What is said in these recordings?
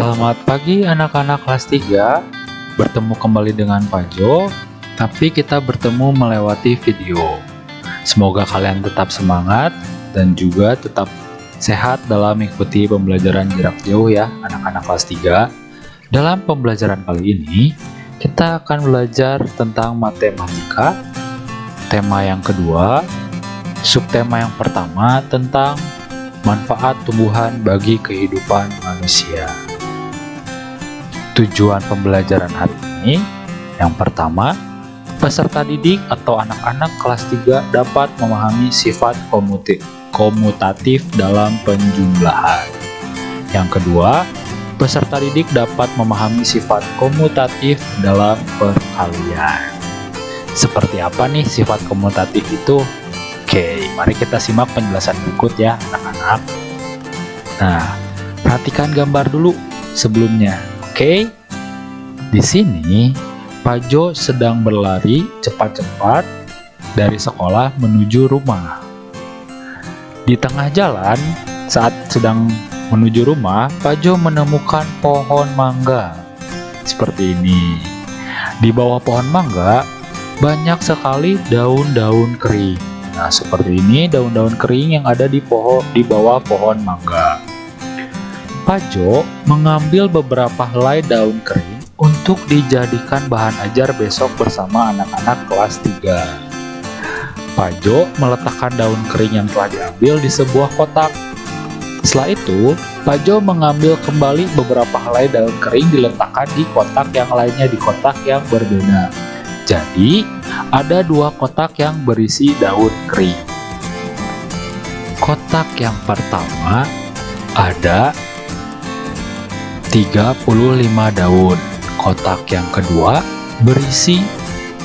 Selamat pagi anak-anak kelas 3. Bertemu kembali dengan Pak Jo, tapi kita bertemu melewati video. Semoga kalian tetap semangat dan juga tetap sehat dalam mengikuti pembelajaran jarak jauh ya anak-anak kelas 3. Dalam pembelajaran kali ini, kita akan belajar tentang matematika. Tema yang kedua, subtema yang pertama tentang manfaat tumbuhan bagi kehidupan manusia. Tujuan pembelajaran hari ini, yang pertama, peserta didik atau anak-anak kelas 3 dapat memahami sifat komutatif dalam penjumlahan. Yang kedua, peserta didik dapat memahami sifat komutatif dalam perkalian. Seperti apa nih sifat komutatif itu? Oke, mari kita simak penjelasan berikut ya anak-anak. Nah, perhatikan gambar dulu sebelumnya. Oke, di sini Pak Jo sedang berlari cepat-cepat dari sekolah menuju rumah. Di tengah jalan, saat sedang menuju rumah, Pak Jo menemukan pohon mangga seperti ini. Di bawah pohon mangga banyak sekali daun-daun kering. Nah, seperti ini daun-daun kering yang ada di bawah pohon mangga. Pak Jo mengambil beberapa helai daun kering untuk dijadikan bahan ajar besok bersama anak-anak kelas 3. Pak Jo meletakkan daun kering yang telah diambil di sebuah kotak. Setelah itu, Pak Jo mengambil kembali beberapa helai daun kering diletakkan di kotak yang lainnya di kotak yang berbeda. Jadi, ada dua kotak yang berisi daun kering. Kotak yang pertama ada 35 daun. Kotak yang kedua berisi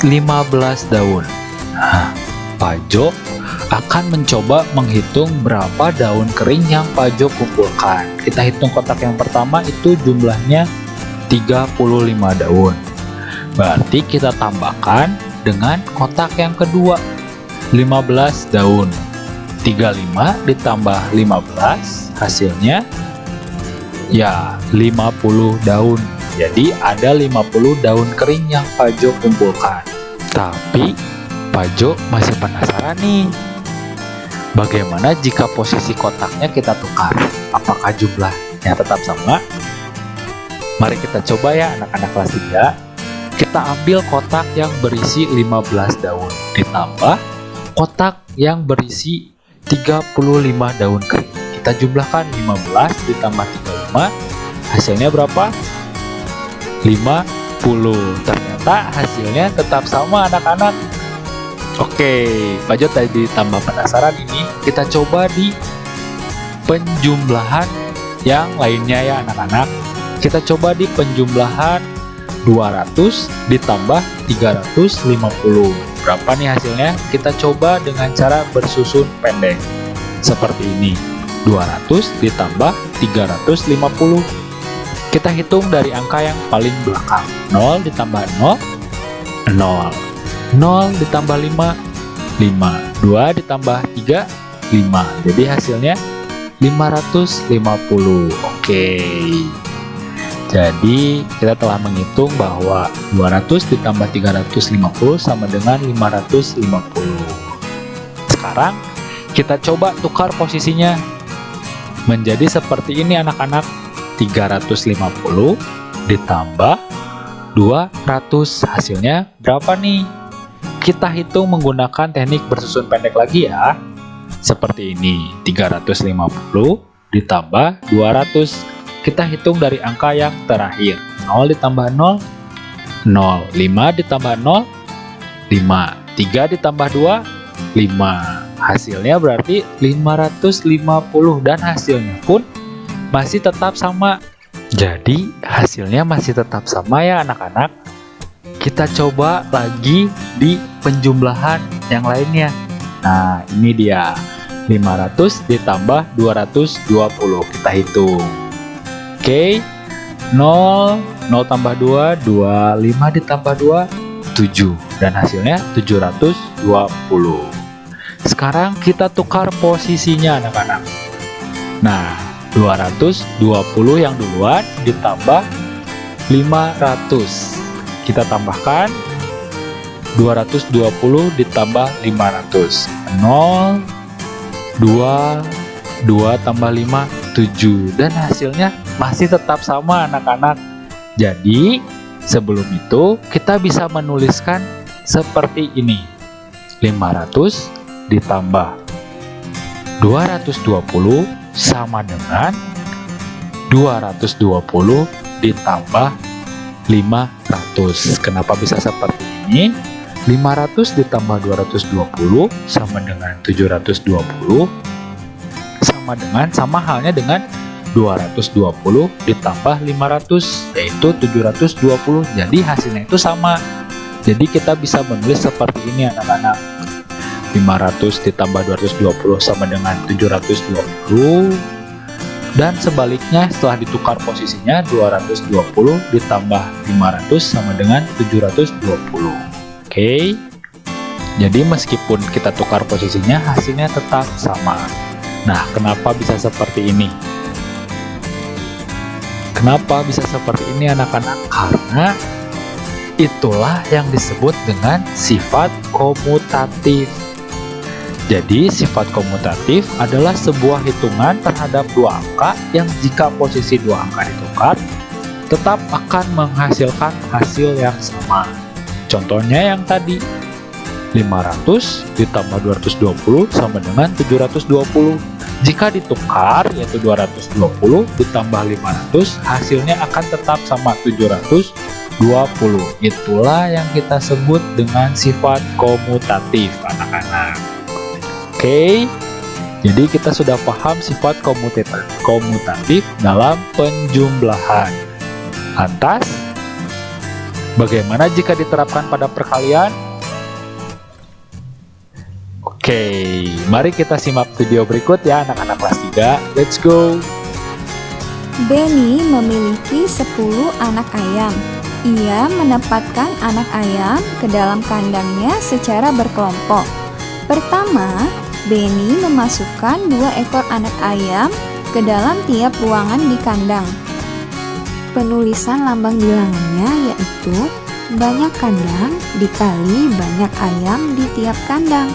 15 daun. Nah, Pak Jo akan mencoba menghitung berapa daun kering yang Pak Jo kumpulkan. Kita hitung kotak yang pertama itu jumlahnya 35 daun. Berarti kita tambahkan dengan kotak yang kedua 15 daun. 35 ditambah 15 hasilnya ya 50 daun. Jadi ada 50 daun kering yang Pak Jo kumpulkan. Tapi Pak Jo masih penasaran nih, bagaimana jika posisi kotaknya kita tukar? Apakah jumlahnya tetap sama? Mari kita coba ya anak-anak kelas 3. Kita ambil kotak yang berisi 15 daun ditambah kotak yang berisi 35 daun kering. Kita jumlahkan 15 ditambah 35, hasilnya berapa? 50. Ternyata hasilnya tetap sama anak-anak. Oke, Pak Jo tadi tambah penasaran ini. Kita coba di penjumlahan yang lainnya ya anak-anak. Kita coba di penjumlahan 200 ditambah 350. Berapa nih hasilnya? Kita coba dengan cara bersusun pendek. Seperti ini. 200 ditambah 350. Kita hitung dari angka yang paling belakang. 0 ditambah 0, 0. 0 ditambah 5, 5. 2 ditambah 3, 5. Jadi hasilnya 550. Oke. Jadi kita telah menghitung bahwa 200 ditambah 350 sama dengan 550. Sekarang kita coba tukar posisinya menjadi seperti ini anak-anak. 350 ditambah 200 hasilnya berapa nih? Kita hitung menggunakan teknik bersusun pendek lagi ya. Seperti ini, 350 ditambah 200. Kita hitung dari angka yang terakhir. 0 ditambah 0, 0. 5 ditambah 0, 5. 3 ditambah 2, 5. Hasilnya berarti 550 dan hasilnya pun masih tetap sama. Jadi hasilnya masih tetap sama ya anak-anak. Kita coba lagi di penjumlahan yang lainnya. Nah, ini dia. 500 ditambah 220. Kita hitung. Oke, 0, 0 tambah 2, 2, 5 ditambah 2, 7. Dan hasilnya 720. Sekarang kita tukar posisinya anak-anak. Nah, 220 yang duluan ditambah 500. Kita tambahkan 220 ditambah 500. 0, 2, 2 tambah 5, 7. Dan hasilnya masih tetap sama anak-anak. Jadi sebelum itu kita bisa menuliskan seperti ini. 500 ditambah 220 sama dengan 220 ditambah 500. Kenapa bisa seperti ini? 500 ditambah 220 sama dengan 720 sama halnya dengan 220 ditambah 500 yaitu 720. Jadi hasilnya itu sama. Jadi kita bisa menulis seperti ini anak-anak. 500 ditambah 220 sama dengan 720. Dan sebaliknya setelah ditukar posisinya 220 ditambah 500 sama dengan 720. Oke. Jadi meskipun kita tukar posisinya hasilnya tetap sama. Nah, kenapa bisa seperti ini? Kenapa bisa seperti ini anak-anak? Karena itulah yang disebut dengan sifat komutatif. Jadi sifat komutatif adalah sebuah hitungan terhadap dua angka yang jika posisi dua angka ditukar tetap akan menghasilkan hasil yang sama. Contohnya yang tadi 500 ditambah 220 sama dengan 720. Jika ditukar yaitu 220 ditambah 500 hasilnya akan tetap sama 720. Itulah yang kita sebut dengan sifat komutatif anak-anak. Oke, jadi kita sudah paham sifat komutatif dalam penjumlahan. Lantas, bagaimana jika diterapkan pada perkalian? Oke, mari kita simak video berikut ya anak-anak kelas 3. Let's go! Benny memiliki 10 anak ayam. Ia menempatkan anak ayam ke dalam kandangnya secara berkelompok. Pertama, Benny memasukkan 2 ekor anak ayam ke dalam tiap ruangan di kandang. Penulisan lambang bilangannya yaitu banyak kandang dikali banyak ayam di tiap kandang.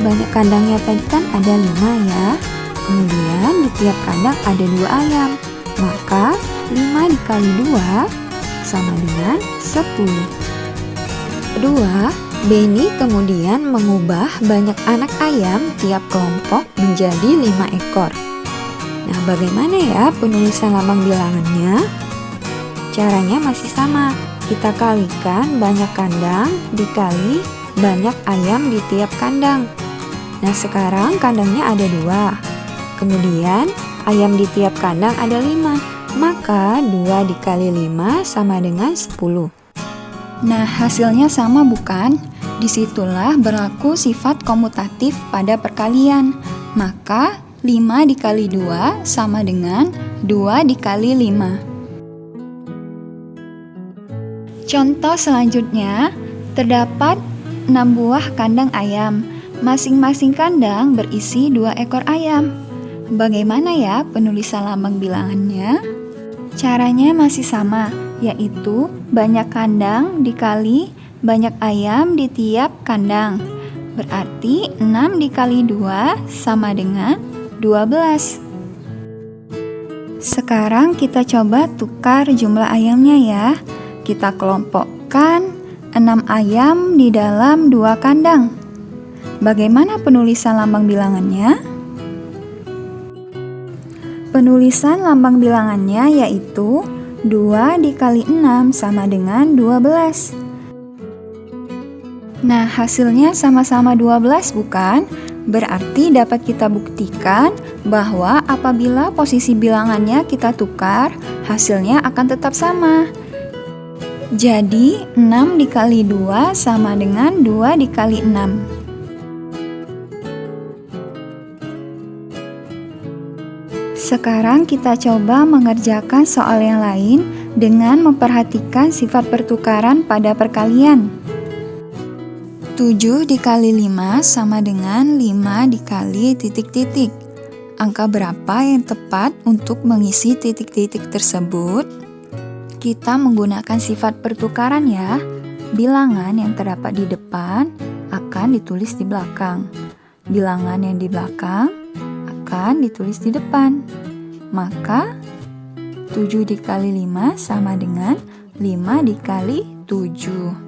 Banyak kandangnya tadi kan ada 5 ya. Kemudian di tiap kandang ada 2 ayam. Maka 5 dikali 2 sama dengan 10. Kedua, Benny kemudian mengubah banyak anak ayam tiap kelompok menjadi 5 ekor. Nah, bagaimana ya penulisan lambang bilangannya? Caranya masih sama. Kita kalikan banyak kandang dikali banyak ayam di tiap kandang. Nah, sekarang kandangnya ada 2. Kemudian ayam di tiap kandang ada 5. Maka 2 dikali 5 sama dengan 10. Nah, hasilnya sama bukan? Disitulah berlaku sifat komutatif pada perkalian. Maka 5 dikali 2 sama dengan 2 dikali 5. Contoh selanjutnya, terdapat 6 buah kandang ayam. Masing-masing kandang berisi 2 ekor ayam. Bagaimana ya penulisan lambang bilangannya? Caranya masih sama, yaitu banyak kandang dikali banyak ayam di tiap kandang. Berarti 6 dikali 2 sama dengan 12. Sekarang kita coba tukar jumlah ayamnya ya. Kita kelompokkan 6 ayam di dalam 2 kandang. Bagaimana penulisan lambang bilangannya? Penulisan lambang bilangannya yaitu 2 dikali 6 sama dengan 12. Nah, hasilnya sama-sama 12 bukan? Berarti dapat kita buktikan bahwa apabila posisi bilangannya kita tukar, hasilnya akan tetap sama. Jadi, 6 dikali 2 sama dengan 2 dikali 6. Sekarang kita coba mengerjakan soal yang lain dengan memperhatikan sifat pertukaran pada perkalian. 7 dikali 5 sama dengan 5 dikali titik-titik. Angka berapa yang tepat untuk mengisi titik-titik tersebut? Kita menggunakan sifat pertukaran ya. Bilangan yang terdapat di depan akan ditulis di belakang. Bilangan yang di belakang akan ditulis di depan. Maka 7 dikali 5 sama dengan 5 dikali 7.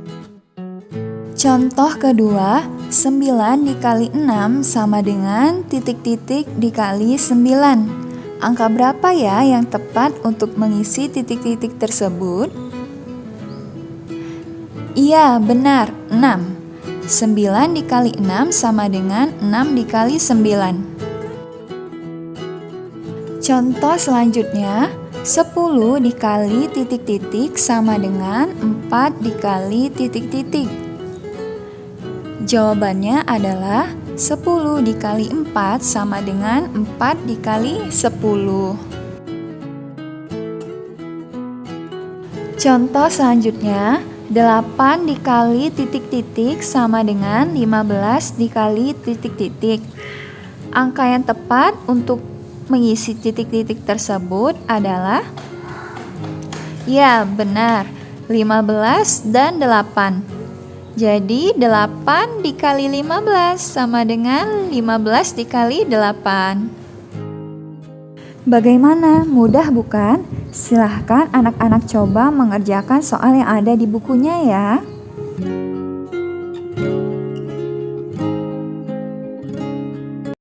Contoh kedua, 9 dikali 6 sama dengan titik-titik dikali 9. Angka berapa ya yang tepat untuk mengisi titik-titik tersebut? Iya, benar, 6. 9 dikali 6 sama dengan 6 dikali 9. Contoh selanjutnya, 10 dikali titik-titik sama dengan 4 dikali titik-titik. Jawabannya adalah 10 dikali 4 sama dengan 4 dikali 10. Contoh selanjutnya, 8 dikali titik-titik sama dengan 15 dikali titik-titik. Angka yang tepat untuk mengisi titik-titik tersebut adalah, ya benar, 15 dan 8. Jadi 8 dikali 15 sama dengan 15 dikali 8. Bagaimana? Mudah bukan? Silahkan anak-anak coba mengerjakan soal yang ada di bukunya ya.